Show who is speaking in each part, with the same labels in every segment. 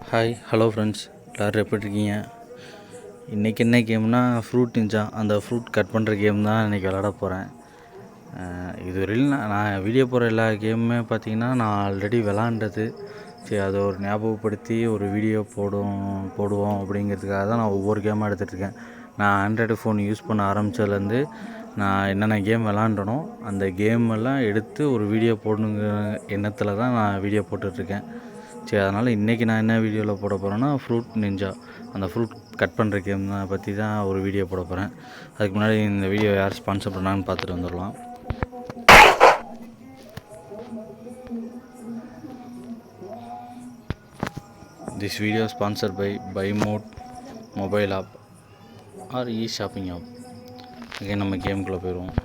Speaker 1: Hi hello friends, எல்லோரும் எப்படி இருக்கீங்க? இன்றைக்கி என்ன கேம்னா ஃப்ரூட் நிஞ்சா. அந்த ஃப்ரூட் கட் பண்ணுற கேம் தான் இன்றைக்கி விளாட போகிறேன். இதுவரையிலும் நான் வீடியோ போகிற எல்லா கேமுமே பார்த்திங்கன்னா நான் ஆல்ரெடி விளாண்டது. சரி, அதை ஒரு ஞாபகப்படுத்தி ஒரு வீடியோ போடுவோம் அப்படிங்கிறதுக்காக தான் நான் ஒவ்வொரு கேமாக எடுத்துகிட்ருக்கேன். நான் ஆண்ட்ராய்டு ஃபோன் யூஸ் பண்ண ஆரம்பித்ததுலேருந்து நான் என்னென்ன கேம் விளாண்டனோ அந்த கேமெல்லாம் எடுத்து ஒரு வீடியோ போடணுங்கிற எண்ணத்தில் தான் நான் வீடியோ போட்டுட்ருக்கேன். சரி, அதனால் இன்றைக்கி நான் என்ன வீடியோவில் போட போகிறேன்னா ஃப்ரூட் நிஞ்சா, அந்த ஃப்ரூட் கட் பண்ணுற கேம் தான் பற்றி தான் ஒரு வீடியோ போட போகிறேன். அதுக்கு முன்னாடி இந்த வீடியோ யார் ஸ்பான்சர் பண்ணாங்கன்னு பார்த்துட்டு வந்துடலாம். This video sponsor by Mod mobile app or shopping app. Okay, நம்ம கேமுக்குள்ளே போயிடுவோம்.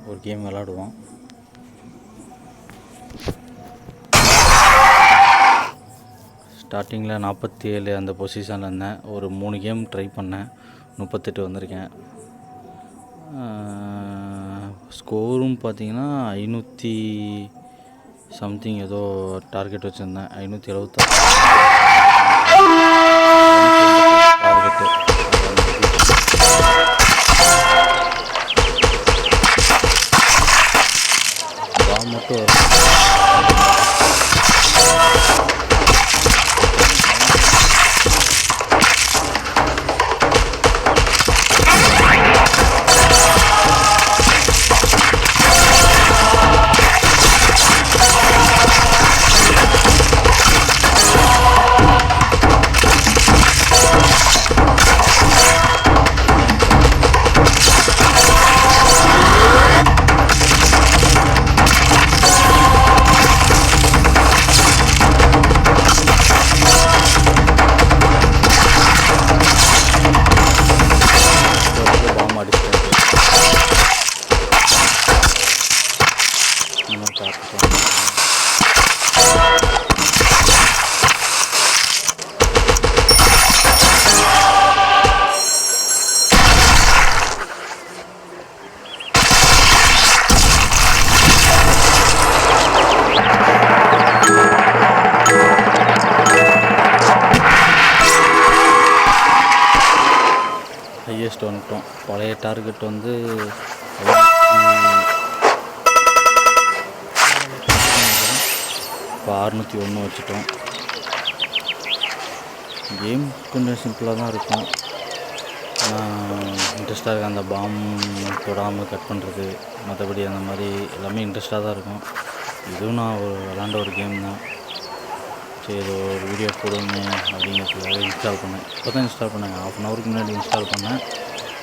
Speaker 1: ஒரு கேம் விளாடுவோம். ஸ்டார்டிங்கில் 47 அந்த பொசிஷனில் இருந்தேன். ஒரு 3 கேம் ட்ரை பண்ணேன், 38 வந்திருக்கேன். ஸ்கோரும் பார்த்திங்கன்னா 500 சம்திங் ஏதோ டார்கெட் வச்சுருந்தேன். 576 டார்கெட்டு. மட்டும் வரும். ஹையஸ்ட் வந்துட்டோம். பழைய டார்கெட் வந்து இப்போ 601 வச்சுட்டோம். கேம் கொஞ்சம் சிம்பிளாக தான் இருக்கும். நான் இன்ட்ரெஸ்டாக இருக்கேன். அந்த பாம் தொடாமல் கட் பண்ணுறது, மற்றபடி அந்த மாதிரி எல்லாமே இன்ட்ரெஸ்டாக தான் இருக்கும். இதுவும் நான் விளாண்ட ஒரு கேம் தான். சரி, இது ஒரு வீடியோ போடுங்க அப்படிங்கிறதுக்காக இன்ஸ்டால் பண்ணேன். இப்போ தான் இன்ஸ்டால் பண்ணேங்க, 1/2 hour முன்னாடி இன்ஸ்டால் பண்ணேன்.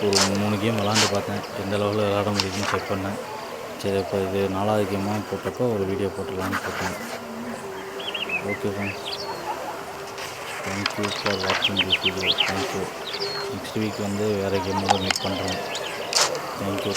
Speaker 1: ஒரு 3 கேம் விளாண்டு பார்த்தேன், எந்த லெவலில் விளாட முடியுதுன்னு செக் பண்ணேன். சரி, இப்போ இது 4வது கேமாக போட்டப்போ ஒரு வீடியோ போட்டுடலான்னு போட்டேன். ஓகே ஃப்ரெண்ட்ஸ், தேங்க்யூ ஃபார் வாட்சிங் this video. Thank you. Next week வந்து வேறு கேமோட மீட் பண்ணுறோம். தேங்க்யூ.